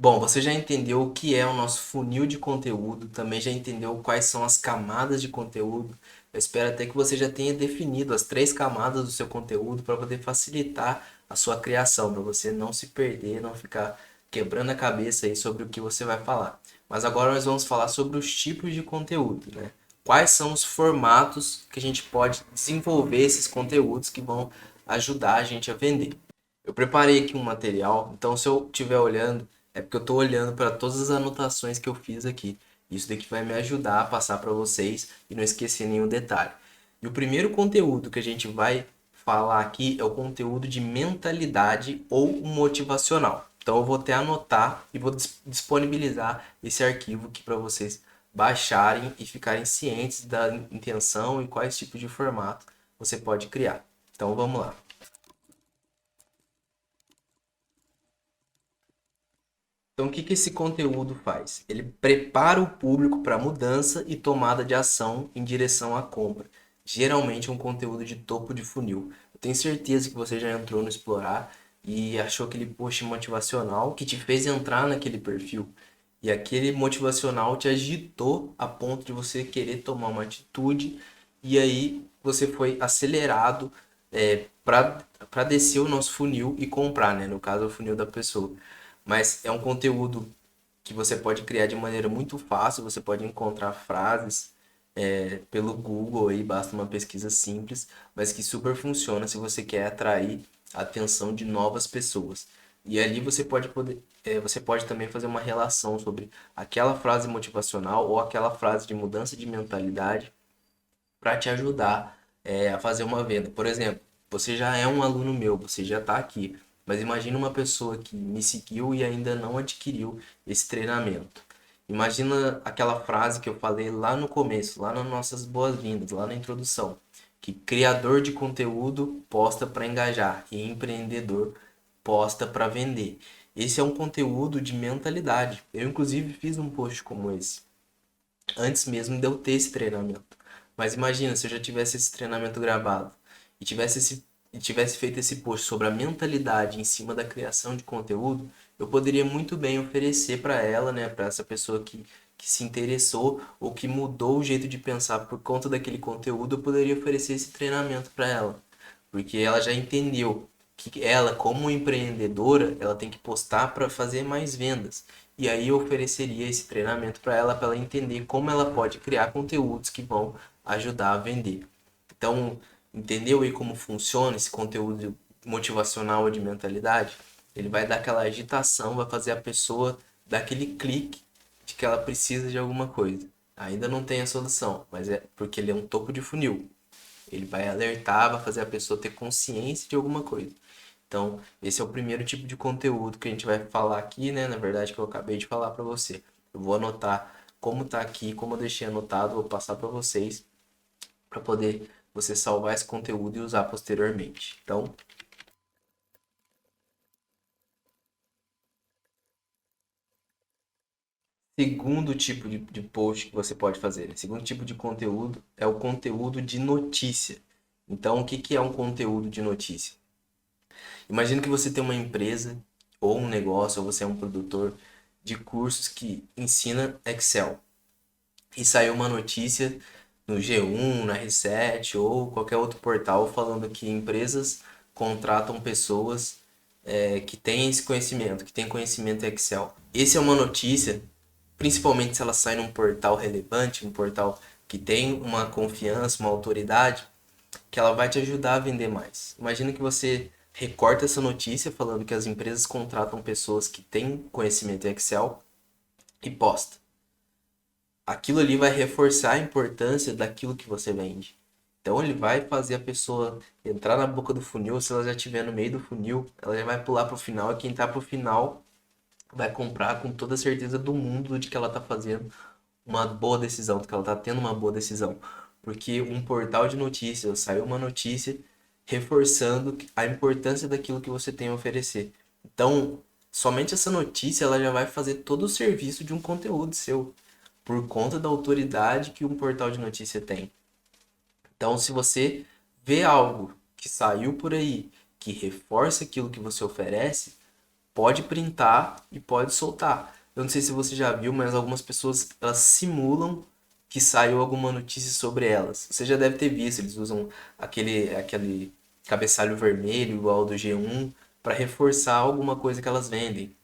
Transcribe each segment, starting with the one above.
Bom, você já entendeu o que é o nosso funil de conteúdo, também já entendeu quais são as camadas de conteúdo. Eu espero até que você já tenha definido as três camadas do seu conteúdo para poder facilitar a sua criação, para você não se perder, não ficar quebrando a cabeça aí sobre o que você vai falar. Mas agora nós vamos falar sobre os tipos de conteúdo, né? Quais são os formatos que a gente pode desenvolver esses conteúdos que vão ajudar a gente a vender. Eu preparei aqui um material, então se eu estiver olhando, é porque eu estou olhando para todas as anotações que eu fiz aqui. Isso daqui vai me ajudar a passar para vocês e não esquecer nenhum detalhe. E o primeiro conteúdo que a gente vai falar aqui é o conteúdo de mentalidade ou motivacional. Então eu vou até anotar e vou disponibilizar esse arquivo aqui para vocês baixarem e ficarem cientes da intenção e quais tipos de formato você pode criar. Então vamos lá. Então, o que que esse conteúdo faz? Ele prepara o público para mudança e tomada de ação em direção à compra. Geralmente é um conteúdo de topo de funil. Eu tenho certeza que você já entrou no Explorar e achou aquele post motivacional que te fez entrar naquele perfil. E aquele motivacional te agitou a ponto de você querer tomar uma atitude e aí você foi acelerado para descer o nosso funil e comprar, né? No caso, o funil da pessoa. Mas é um conteúdo que você pode criar de maneira muito fácil, você pode encontrar frases pelo Google aí, basta uma pesquisa simples, mas que super funciona se você quer atrair a atenção de novas pessoas. E ali você pode também fazer uma relação sobre aquela frase motivacional ou aquela frase de mudança de mentalidade para te ajudar a fazer uma venda. Por exemplo, você já é um aluno meu, você já está aqui, mas imagina uma pessoa que me seguiu e ainda não adquiriu esse treinamento. Imagina aquela frase que eu falei lá no começo, lá nas nossas boas-vindas, lá na introdução, que criador de conteúdo posta para engajar e empreendedor posta para vender. Esse é um conteúdo de mentalidade. Eu inclusive fiz um post como esse antes mesmo de eu ter esse treinamento. Mas imagina se eu já tivesse esse treinamento gravado e tivesse feito esse post sobre a mentalidade em cima da criação de conteúdo, eu poderia muito bem oferecer para ela, né, para essa pessoa que se interessou ou que mudou o jeito de pensar por conta daquele conteúdo, eu poderia oferecer esse treinamento para ela, porque ela já entendeu que ela, como empreendedora, ela tem que postar para fazer mais vendas. E aí eu ofereceria esse treinamento para ela entender como ela pode criar conteúdos que vão ajudar a vender. Então, entendeu aí como funciona esse conteúdo motivacional ou de mentalidade? Ele vai dar aquela agitação, vai fazer a pessoa dar aquele clique de que ela precisa de alguma coisa. Ainda não tem a solução, mas é porque ele é um topo de funil. Ele vai alertar, vai fazer a pessoa ter consciência de alguma coisa. Então, esse é o primeiro tipo de conteúdo que a gente vai falar aqui, né? Na verdade, que eu acabei de falar para você. Eu vou anotar como tá aqui, como eu deixei anotado, vou passar para vocês para poder você salvar esse conteúdo e usar posteriormente. Então, segundo tipo de post que você pode fazer, né? Segundo tipo de conteúdo é o conteúdo de notícia. Então, o que que é um conteúdo de notícia? Imagina que você tem uma empresa ou um negócio, ou você é um produtor de cursos que ensina Excel. E saiu uma notícia no G1, na R7 ou qualquer outro portal falando que empresas contratam pessoas que têm esse conhecimento, que têm conhecimento em Excel. Essa é uma notícia, principalmente se ela sai num portal relevante, um portal que tem uma confiança, uma autoridade, que ela vai te ajudar a vender mais. Imagina que você recorta essa notícia falando que as empresas contratam pessoas que têm conhecimento em Excel e posta. Aquilo ali vai reforçar a importância daquilo que você vende. Então ele vai fazer a pessoa entrar na boca do funil, se ela já estiver no meio do funil, ela já vai pular para o final e quem está para o final vai comprar com toda a certeza do mundo de que ela está fazendo uma boa decisão, de que ela está tendo uma boa decisão. Porque um portal de notícias saiu uma notícia reforçando a importância daquilo que você tem a oferecer. Então, somente essa notícia ela já vai fazer todo o serviço de um conteúdo seu, por conta da autoridade que um portal de notícia tem. Então, se você vê algo que saiu por aí que reforça aquilo que você oferece, pode printar e pode soltar. Eu não sei se você já viu, mas algumas pessoas elas simulam que saiu alguma notícia sobre elas. Você já deve ter visto, eles usam aquele cabeçalho vermelho igual ao do G1 para reforçar alguma coisa que elas vendem.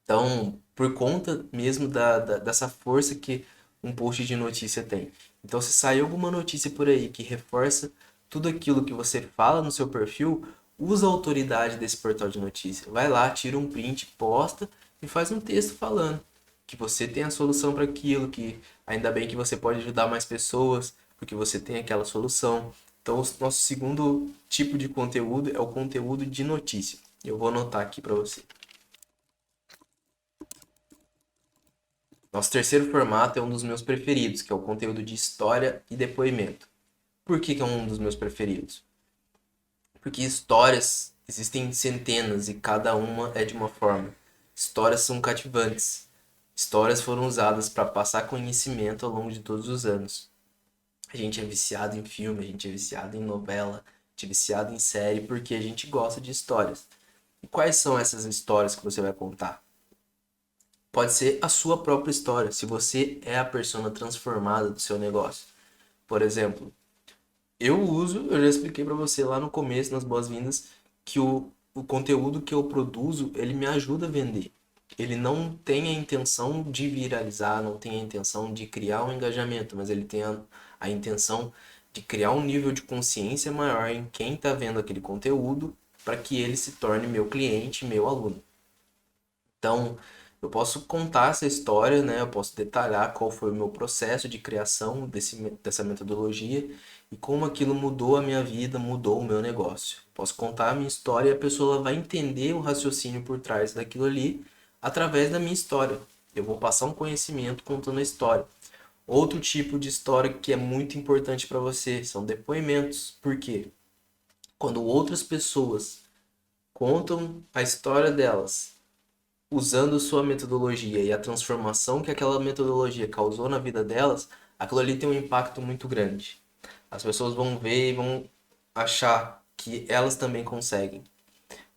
Então, por conta mesmo dessa força que um post de notícia tem. Então, se sair alguma notícia por aí que reforça tudo aquilo que você fala no seu perfil, usa a autoridade desse portal de notícia. Vai lá, tira um print, posta e faz um texto falando que você tem a solução para aquilo, que ainda bem que você pode ajudar mais pessoas, porque você tem aquela solução. Então, o nosso segundo tipo de conteúdo é o conteúdo de notícia. Eu vou anotar aqui para você. Nosso terceiro formato é um dos meus preferidos, que é o conteúdo de história e depoimento. Por que é um dos meus preferidos? Porque histórias existem centenas e cada uma é de uma forma. Histórias são cativantes. Histórias foram usadas para passar conhecimento ao longo de todos os anos. A gente é viciado em filme, a gente é viciado em novela, a gente é viciado em série porque a gente gosta de histórias. E quais são essas histórias que você vai contar? Pode ser a sua própria história, se você é a persona transformada do seu negócio. Por exemplo, eu já expliquei para você lá no começo, nas boas-vindas, que o conteúdo que eu produzo, ele me ajuda a vender. Ele não tem a intenção de viralizar, não tem a intenção de criar um engajamento, mas ele tem a intenção de criar um nível de consciência maior em quem está vendo aquele conteúdo para que ele se torne meu cliente, meu aluno. Então, eu posso contar essa história, né? Eu posso detalhar qual foi o meu processo de criação dessa metodologia e como aquilo mudou a minha vida, mudou o meu negócio. Posso contar a minha história e a pessoa vai entender o raciocínio por trás daquilo ali através da minha história. Eu vou passar um conhecimento contando a história. Outro tipo de história que é muito importante para você são depoimentos. Por quê? Quando outras pessoas contam a história delas usando sua metodologia e a transformação que aquela metodologia causou na vida delas, aquilo ali tem um impacto muito grande. As pessoas vão ver e vão achar que elas também conseguem,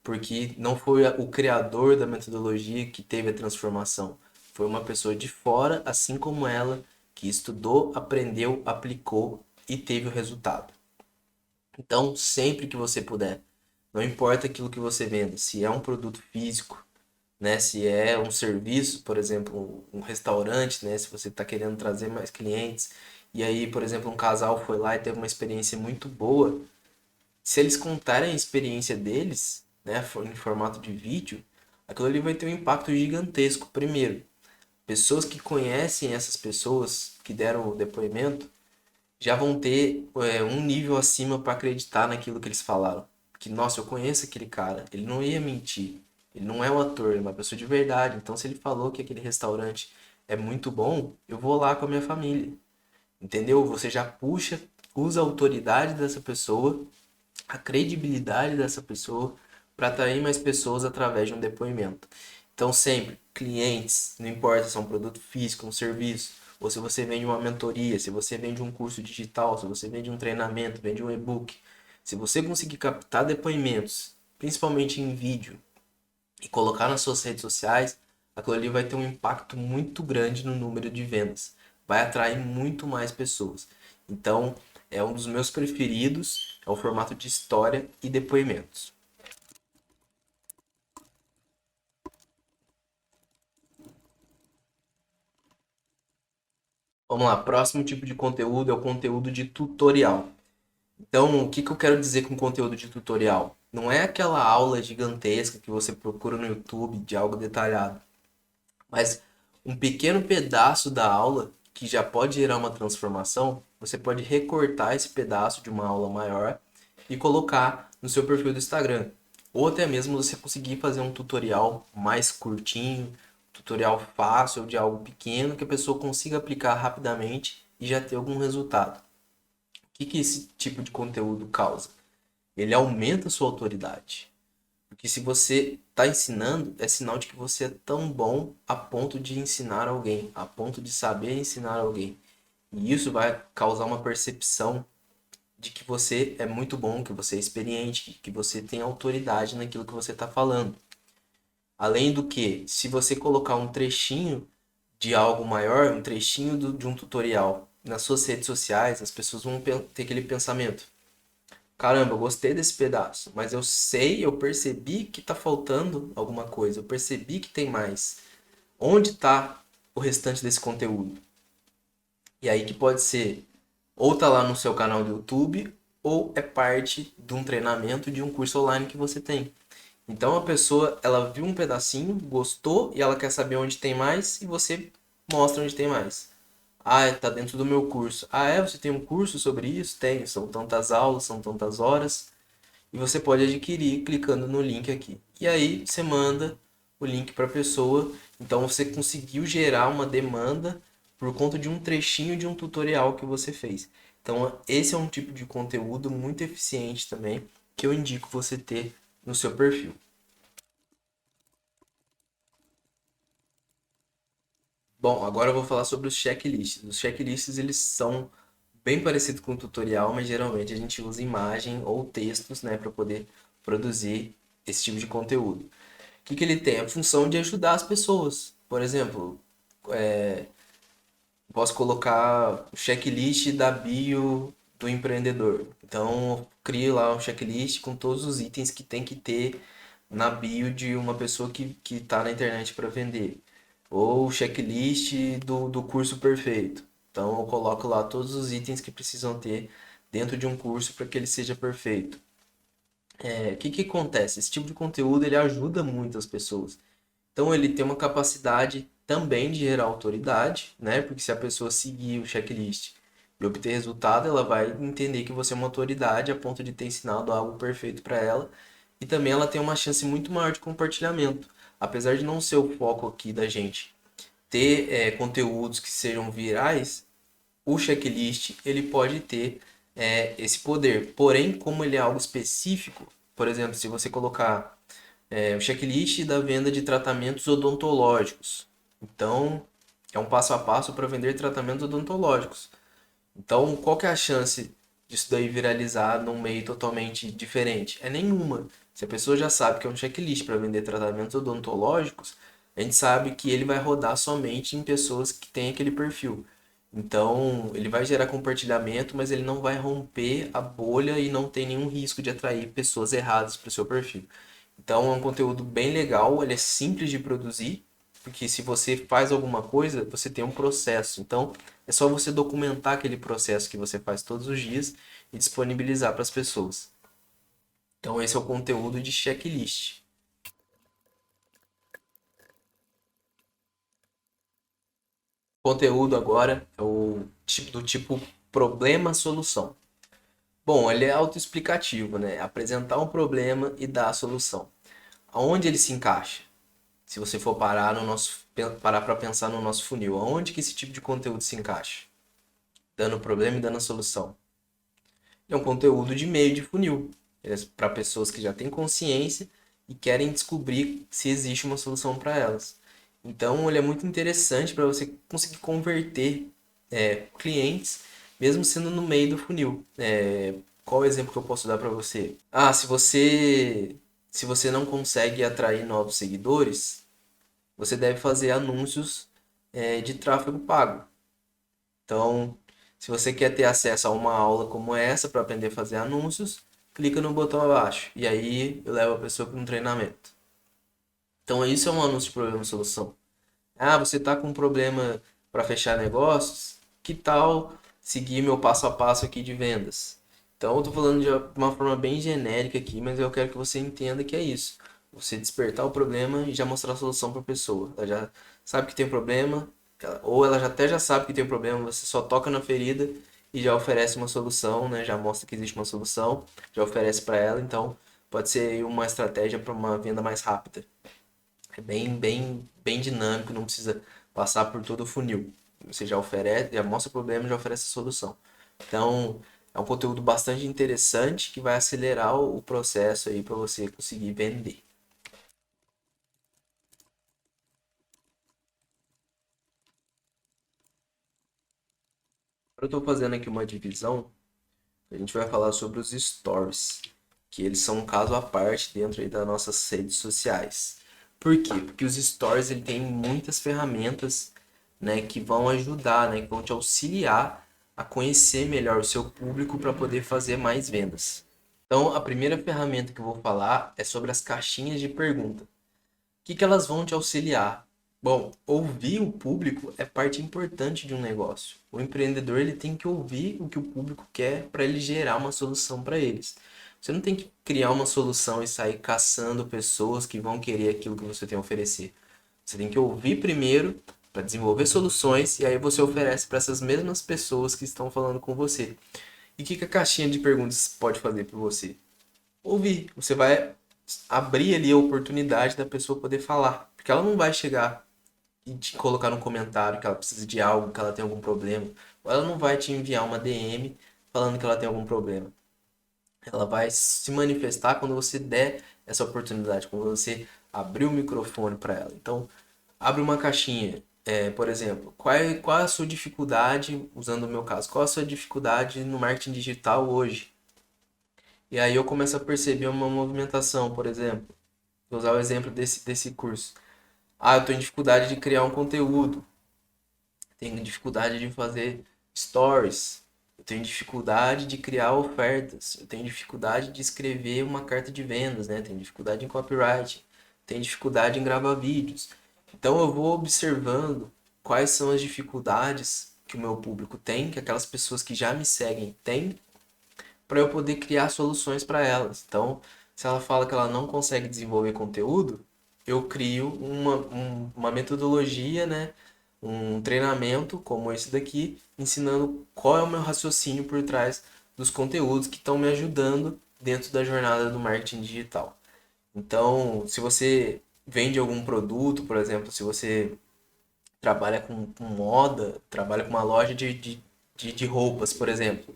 porque não foi o criador da metodologia que teve a transformação, foi uma pessoa de fora, assim como ela, que estudou, aprendeu, aplicou e teve o resultado. Então, sempre que você puder, não importa aquilo que você venda, se é um produto físico, né? Se é um serviço, por exemplo, um restaurante, né? Se você está querendo trazer mais clientes, e aí, por exemplo, um casal foi lá e teve uma experiência muito boa, se eles contarem a experiência deles, né, em formato de vídeo, aquilo ali vai ter um impacto gigantesco. Primeiro, pessoas que conhecem essas pessoas que deram o depoimento já vão ter um nível acima para acreditar naquilo que eles falaram. Que, nossa, eu conheço aquele cara, ele não ia mentir, ele não é um ator, ele é uma pessoa de verdade. Então, se ele falou que aquele restaurante é muito bom, eu vou lá com a minha família. Entendeu? Você já puxa, usa a autoridade dessa pessoa, a credibilidade dessa pessoa para atrair mais pessoas através de um depoimento. Então, sempre, clientes, não importa se é um produto físico, um serviço, ou se você vende uma mentoria, se você vende um curso digital, se você vende um treinamento, vende um e-book, se você conseguir captar depoimentos, principalmente em vídeo, e colocar nas suas redes sociais, aquilo ali vai ter um impacto muito grande no número de vendas. Vai atrair muito mais pessoas. Então, é um dos meus preferidos, é o formato de história e depoimentos. Vamos lá, próximo tipo de conteúdo é o conteúdo de tutorial. Então, o que que eu quero dizer com conteúdo de tutorial? Não é aquela aula gigantesca que você procura no YouTube de algo detalhado, mas um pequeno pedaço da aula que já pode gerar uma transformação, você pode recortar esse pedaço de uma aula maior e colocar no seu perfil do Instagram. Ou até mesmo você conseguir fazer um tutorial mais curtinho, tutorial fácil de algo pequeno que a pessoa consiga aplicar rapidamente e já ter algum resultado. O que que esse tipo de conteúdo causa? Ele aumenta a sua autoridade. Porque se você está ensinando, é sinal de que você é tão bom a ponto de ensinar alguém, a ponto de saber ensinar alguém. E isso vai causar uma percepção de que você é muito bom, que você é experiente, que você tem autoridade naquilo que você está falando. Além do que, se você colocar um trechinho de algo maior, um trechinho de um tutorial nas suas redes sociais, as pessoas vão ter aquele pensamento: caramba, eu gostei desse pedaço, mas eu percebi que tá faltando alguma coisa, eu percebi que tem mais. Onde está o restante desse conteúdo? E aí que pode ser, ou tá lá no seu canal do YouTube, ou é parte de um treinamento de um curso online que você tem. Então a pessoa, ela viu um pedacinho, gostou e ela quer saber onde tem mais e você mostra onde tem mais. Ah, tá dentro do meu curso. Ah, você tem um curso sobre isso? Tem, são tantas aulas, são tantas horas. E você pode adquirir clicando no link aqui. E aí você manda o link para a pessoa. Então você conseguiu gerar uma demanda por conta de um trechinho de um tutorial que você fez. Então esse é um tipo de conteúdo muito eficiente também que eu indico você ter no seu perfil. Bom, agora eu vou falar sobre os checklists. Os checklists eles são bem parecidos com o tutorial, mas geralmente a gente usa imagem ou textos, né, para poder produzir esse tipo de conteúdo. O que ele tem? A função de ajudar as pessoas. Por exemplo, posso colocar o checklist da bio do empreendedor. Então, eu crio lá um checklist com todos os itens que tem que ter na bio de uma pessoa que está na internet para vender. Ou o checklist do curso perfeito. Então, eu coloco lá todos os itens que precisam ter dentro de um curso para que ele seja perfeito. O que acontece? Esse tipo de conteúdo ele ajuda muito as pessoas. Então ele tem uma capacidade também de gerar autoridade, né? Porque se a pessoa seguir o checklist e obter resultado, ela vai entender que você é uma autoridade a ponto de ter ensinado algo perfeito para ela. E também ela tem uma chance muito maior de compartilhamento. Apesar de não ser o foco aqui da gente ter conteúdos que sejam virais, o checklist ele pode ter esse poder. Porém, como ele é algo específico, por exemplo, se você colocar o checklist da venda de tratamentos odontológicos. Então, é um passo a passo para vender tratamentos odontológicos. Então, qual que é a chance disso daí viralizar num meio totalmente diferente? É nenhuma. Se a pessoa já sabe que é um checklist para vender tratamentos odontológicos, a gente sabe que ele vai rodar somente em pessoas que têm aquele perfil. Então, ele vai gerar compartilhamento, mas ele não vai romper a bolha e não tem nenhum risco de atrair pessoas erradas para o seu perfil. Então, é um conteúdo bem legal, ele é simples de produzir, porque se você faz alguma coisa, você tem um processo. Então, é só você documentar aquele processo que você faz todos os dias e disponibilizar para as pessoas. Então, esse é o conteúdo de checklist. O conteúdo agora é o tipo do tipo problema-solução. Bom, ele é autoexplicativo, né? Apresentar um problema e dar a solução. Aonde ele se encaixa? Se você for parar para pensar no nosso funil, aonde que esse tipo de conteúdo se encaixa? Dando problema e dando a solução. É um conteúdo de meio de funil, para pessoas que já têm consciência e querem descobrir se existe uma solução para elas. Então, ele é muito interessante para você conseguir converter clientes, mesmo sendo no meio do funil. Qual o exemplo que eu posso dar para você? Ah, se você não consegue atrair novos seguidores, você deve fazer anúncios de tráfego pago. Então, se você quer ter acesso a uma aula como essa para aprender a fazer anúncios, clica no botão abaixo e aí eu levo a pessoa para um treinamento. Então, isso é um anúncio de problema e solução. Ah, você está com um problema para fechar negócios? Que tal seguir meu passo a passo aqui de vendas? Então, eu estou falando de uma forma bem genérica aqui, mas eu quero que você entenda que é isso. Você despertar o problema e já mostrar a solução para a pessoa. Ela já sabe que tem problema, ou ela já até já sabe que tem problema, você só toca na ferida e já oferece uma solução, né? Já mostra que existe uma solução, já oferece para ela. Então, pode ser uma estratégia para uma venda mais rápida. É bem dinâmico, não precisa passar por todo o funil. Você já oferece, já mostra o problema e já oferece a solução. Então, é um conteúdo bastante interessante que vai acelerar o processo aí para você conseguir vender. Eu estou fazendo aqui uma divisão, a gente vai falar sobre os stories, que eles são um caso à parte dentro aí das nossas redes sociais. Por quê? Porque os stories ele tem muitas ferramentas, né, que vão ajudar, né, que vão te auxiliar a conhecer melhor o seu público para poder fazer mais vendas. Então, a primeira ferramenta que eu vou falar é sobre as caixinhas de pergunta. O que elas vão te auxiliar? Bom, ouvir o público é parte importante de um negócio. O empreendedor ele tem que ouvir o que o público quer para ele gerar uma solução para eles. Você não tem que criar uma solução e sair caçando pessoas que vão querer aquilo que você tem a oferecer. Você tem que ouvir primeiro para desenvolver soluções e aí você oferece para essas mesmas pessoas que estão falando com você. E o que a caixinha de perguntas pode fazer para você? Ouvir. Você vai abrir ali a oportunidade da pessoa poder falar. Porque ela não vai chegar e te colocar no comentário que ela precisa de algo, que ela tem algum problema. Ou ela não vai te enviar uma DM falando que ela tem algum problema. Ela vai se manifestar quando você der essa oportunidade, quando você abrir o microfone para ela. Então, abre uma caixinha. Por exemplo, qual é a sua dificuldade, usando o meu caso, qual é a sua dificuldade no marketing digital hoje? E aí eu começo a perceber uma movimentação, por exemplo. Vou usar o exemplo desse curso. Ah, eu estou em dificuldade de criar um conteúdo. Tenho dificuldade de fazer stories. Eu tenho dificuldade de criar ofertas. Eu tenho dificuldade de escrever uma carta de vendas, né? Tenho dificuldade em copyright. Tenho dificuldade em gravar vídeos. Então eu vou observando quais são as dificuldades que o meu público tem, que aquelas pessoas que já me seguem têm, para eu poder criar soluções para elas. Então, se ela fala que ela não consegue desenvolver conteúdo, eu crio uma metodologia, né? Um treinamento como esse daqui, ensinando qual é o meu raciocínio por trás dos conteúdos que estão me ajudando dentro da jornada do marketing digital. Então, se você vende algum produto, por exemplo, se você trabalha com moda, trabalha com uma loja de roupas, por exemplo.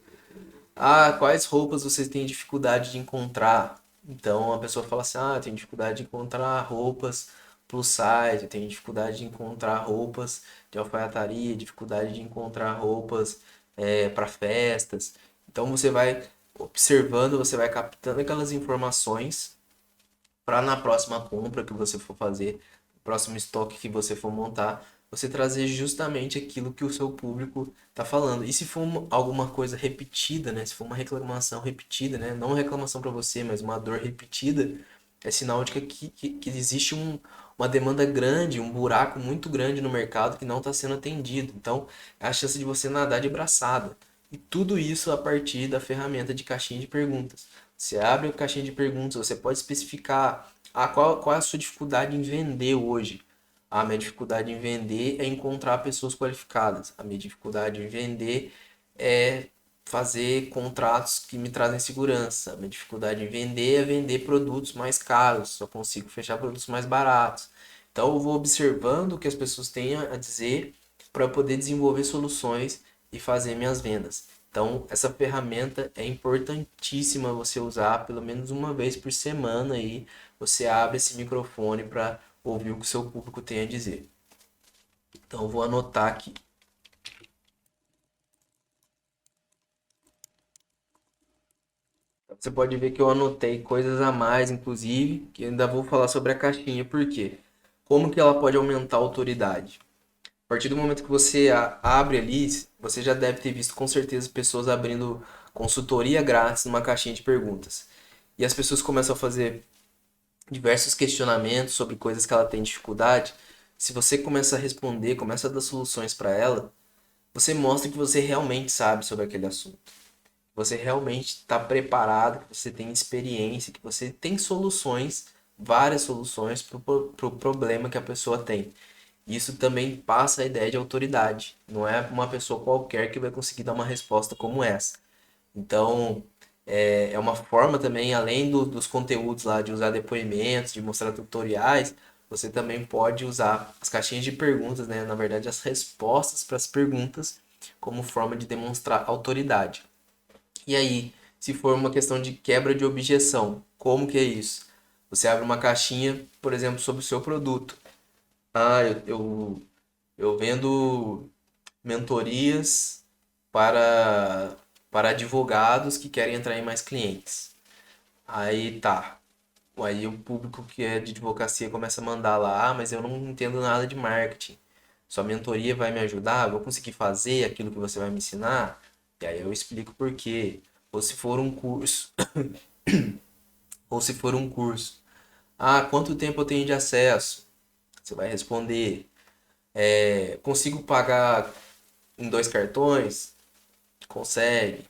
Ah, quais roupas vocês têm dificuldade de encontrar? Então a pessoa fala assim: ah, eu tenho dificuldade de encontrar roupas plus size, eu tenho dificuldade de encontrar roupas de alfaiataria, dificuldade de encontrar roupas para festas. Então você vai observando, você vai captando aquelas informações para na próxima compra que você for fazer, no próximo estoque que você for montar, você trazer justamente aquilo que o seu público está falando. E se for alguma coisa repetida, né? Se for uma reclamação repetida, né? Não uma reclamação para você, mas uma dor repetida, é sinal de que existe uma demanda grande, um buraco muito grande no mercado que não está sendo atendido. Então, é a chance de você nadar de braçada. E tudo isso a partir da ferramenta de caixinha de perguntas. Você abre a caixinha de perguntas, você pode especificar qual é a sua dificuldade em vender hoje. A minha dificuldade em vender é encontrar pessoas qualificadas. A minha dificuldade em vender é fazer contratos que me trazem segurança. A minha dificuldade em vender é vender produtos mais caros. Só consigo fechar produtos mais baratos. Então eu vou observando o que as pessoas têm a dizer para eu poder desenvolver soluções e fazer minhas vendas. Então, essa ferramenta é importantíssima você usar pelo menos uma vez por semana aí. Você abre esse microfone para ouvir o que o seu público tem a dizer. Então, eu vou anotar aqui. Você pode ver que eu anotei coisas a mais, inclusive, que ainda vou falar sobre a caixinha, por quê? Como que ela pode aumentar a autoridade? A partir do momento que você abre ali, você já deve ter visto com certeza pessoas abrindo consultoria grátis numa caixinha de perguntas. E as pessoas começam a fazer diversos questionamentos sobre coisas que ela tem dificuldade. Se você começa a responder, começa a dar soluções para ela, você mostra que você realmente sabe sobre aquele assunto. Você realmente está preparado, que você tem experiência, que você tem soluções, várias soluções para o problema que a pessoa tem. Isso também passa a ideia de autoridade. Não é uma pessoa qualquer que vai conseguir dar uma resposta como essa. Então, é uma forma também, além dos conteúdos lá, de usar depoimentos, de mostrar tutoriais, você também pode usar as caixinhas de perguntas, né? Na verdade, as respostas para as perguntas, como forma de demonstrar autoridade. E aí, se for uma questão de quebra de objeção, como que é isso? Você abre uma caixinha, por exemplo, sobre o seu produto. Ah, eu vendo mentorias para, para advogados que querem entrar em mais clientes. Aí tá. Aí o público que é de advocacia começa a mandar lá, ah, mas eu não entendo nada de marketing. Sua mentoria vai me ajudar? Eu vou conseguir fazer aquilo que você vai me ensinar? E aí eu explico por quê. Ou se for um curso, ou se for um curso. Ah, quanto tempo eu tenho de acesso? Você vai responder. Consigo pagar em 2 cartões? Consegue.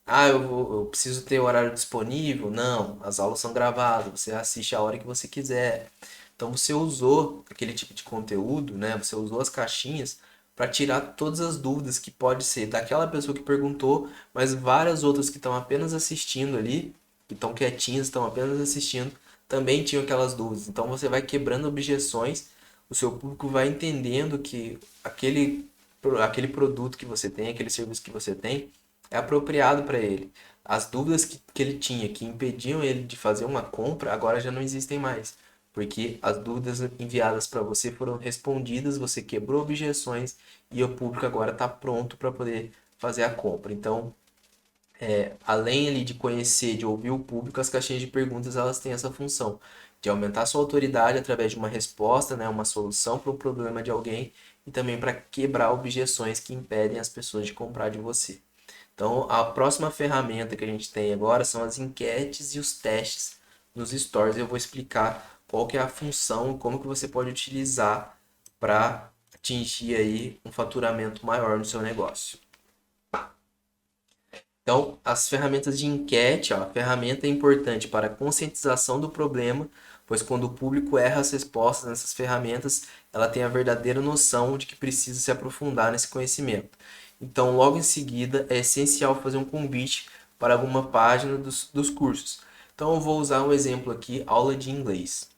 Ah, eu preciso ter horário disponível? Não, as aulas são gravadas, você assiste a hora que você quiser. Então você usou aquele tipo de conteúdo, né? Você usou as caixinhas para tirar todas as dúvidas que pode ser daquela pessoa que perguntou, mas várias outras que estão apenas assistindo ali, que estão quietinhas, estão apenas assistindo, também tinham aquelas dúvidas. Então você vai quebrando objeções, o seu público vai entendendo que aquele produto que você tem, aquele serviço que você tem, é apropriado para ele. As dúvidas que ele tinha, que impediam ele de fazer uma compra, agora já não existem mais. Porque as dúvidas enviadas para você foram respondidas, você quebrou objeções e o público agora está pronto para poder fazer a compra. Então, além ali de conhecer, de ouvir o público, as caixinhas de perguntas elas têm essa função de aumentar sua autoridade através de uma resposta, né, uma solução para o problema de alguém e também para quebrar objeções que impedem as pessoas de comprar de você. Então, a próxima ferramenta que a gente tem agora são as enquetes e os testes nos stores. Eu vou explicar qual que é a função, como que você pode utilizar para atingir aí um faturamento maior no seu negócio. Então, as ferramentas de enquete, ó, a ferramenta é importante para a conscientização do problema, pois quando o público erra as respostas nessas ferramentas, ela tem a verdadeira noção de que precisa se aprofundar nesse conhecimento. Então, logo em seguida, é essencial fazer um convite para alguma página dos cursos. Então, eu vou usar um exemplo aqui, aula de inglês.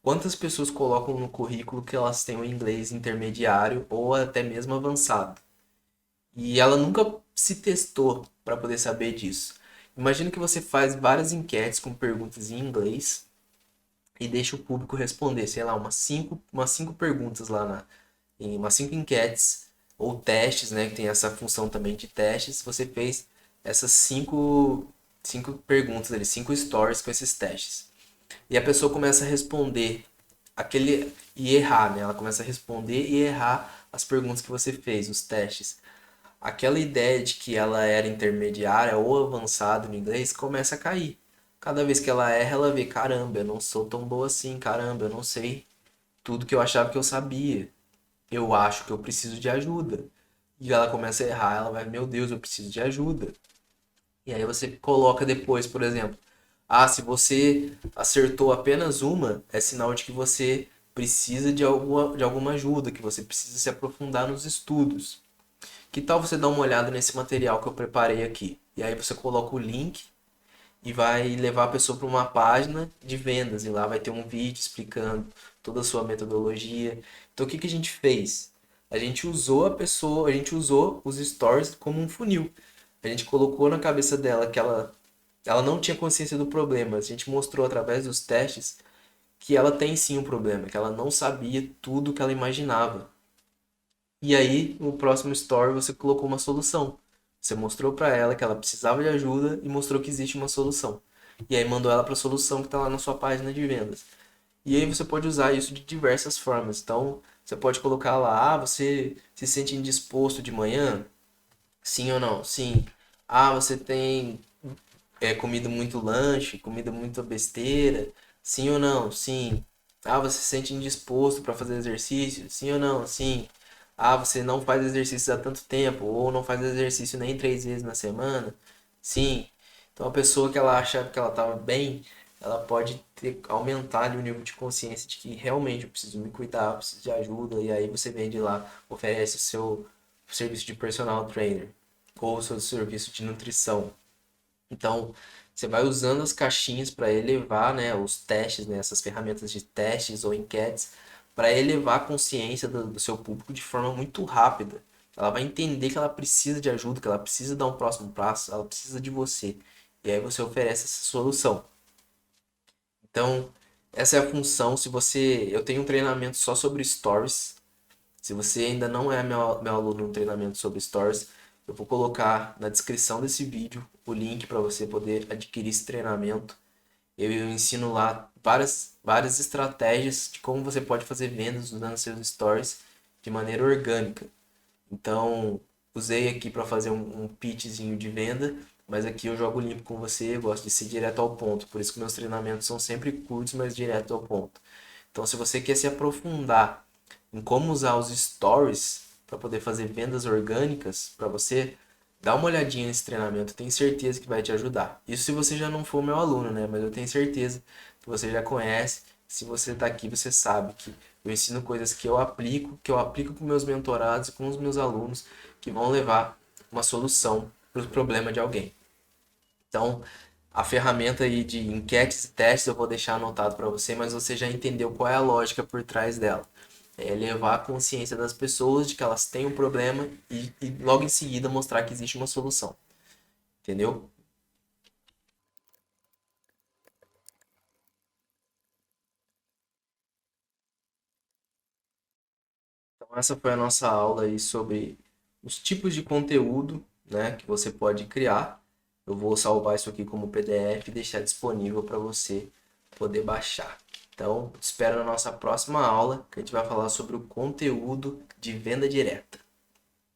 Quantas pessoas colocam no currículo que elas têm o inglês intermediário ou até mesmo avançado? E ela nunca se testou para poder saber disso. Imagina que você faz várias enquetes com perguntas em inglês e deixa o público responder, sei lá, umas cinco perguntas lá em umas 5 enquetes ou testes, né? Que tem essa função também de testes. Você fez essas cinco perguntas ali, 5 stories com esses testes. E a pessoa começa a responder aquele e errar, né? Ela começa a responder e errar as perguntas que você fez, os testes. Aquela ideia de que ela era intermediária ou avançada no inglês começa a cair. Cada vez que ela erra, ela vê, caramba, eu não sou tão boa assim, caramba, eu não sei tudo que eu achava que eu sabia. Eu acho que eu preciso de ajuda. E ela começa a errar, ela vai, meu Deus, eu preciso de ajuda. E aí você coloca depois, por exemplo, ah, se você acertou apenas uma, é sinal de que você precisa de alguma ajuda, que você precisa se aprofundar nos estudos. Que tal você dar uma olhada nesse material que eu preparei aqui? E aí você coloca o link e vai levar a pessoa para uma página de vendas. E lá vai ter um vídeo explicando toda a sua metodologia. Então o que que a gente fez? A gente usou a pessoa, a gente usou os stories como um funil. A gente colocou na cabeça dela que ela não tinha consciência do problema. A gente mostrou através dos testes que ela tem sim um problema, que ela não sabia tudo que ela imaginava. E aí, no próximo story, você colocou uma solução. Você mostrou para ela que ela precisava de ajuda e mostrou que existe uma solução. E aí mandou ela para a solução que está lá na sua página de vendas. E aí você pode usar isso de diversas formas. Então, você pode colocar lá, ah, você se sente indisposto de manhã? Sim ou não? Sim. Ah, você tem comido muito lanche, comido muita besteira? Sim ou não? Sim. Ah, você se sente indisposto para fazer exercício? Sim ou não? Sim. Ah, você não faz exercício há tanto tempo ou não faz exercício nem 3 vezes na semana? Sim. Então a pessoa que ela achava que ela estava bem, ela pode aumentar ali o nível de consciência de que realmente eu preciso me cuidar, eu preciso de ajuda, e aí você vende lá, oferece o seu serviço de personal trainer ou o seu serviço de nutrição. Então, você vai usando as caixinhas para elevar, né, os testes, né, essas ferramentas de testes ou enquetes, para elevar a consciência do seu público de forma muito rápida. Ela vai entender que ela precisa de ajuda, que ela precisa dar um próximo passo, ela precisa de você. E aí você oferece essa solução. Então, essa é a função. Se você, eu tenho um treinamento só sobre stories. Se você ainda não é meu aluno no treinamento sobre Stories, eu vou colocar na descrição desse vídeo o link para você poder adquirir esse treinamento. Eu ensino lá várias estratégias de como você pode fazer vendas usando seus stories de maneira orgânica. Então, usei aqui para fazer um pitchzinho de venda, mas aqui eu jogo limpo com você, eu gosto de ser direto ao ponto, por isso que meus treinamentos são sempre curtos, mas direto ao ponto. Então, se você quer se aprofundar em como usar os stories para poder fazer vendas orgânicas para você, dá uma olhadinha nesse treinamento, eu tenho certeza que vai te ajudar. Isso se você já não for meu aluno, né? Mas eu tenho certeza que você já conhece. Se você está aqui, você sabe que eu ensino coisas que eu aplico com meus mentorados e com os meus alunos, que vão levar uma solução para o problema de alguém. Então, a ferramenta aí de enquetes e testes eu vou deixar anotado para você, mas você já entendeu qual é a lógica por trás dela. É levar a consciência das pessoas de que elas têm um problema e logo em seguida mostrar que existe uma solução. Entendeu? Então, essa foi a nossa aula aí sobre os tipos de conteúdo, né, que você pode criar. Eu vou salvar isso aqui como PDF e deixar disponível para você poder baixar. Então, te espero na nossa próxima aula, que a gente vai falar sobre o conteúdo de venda direta.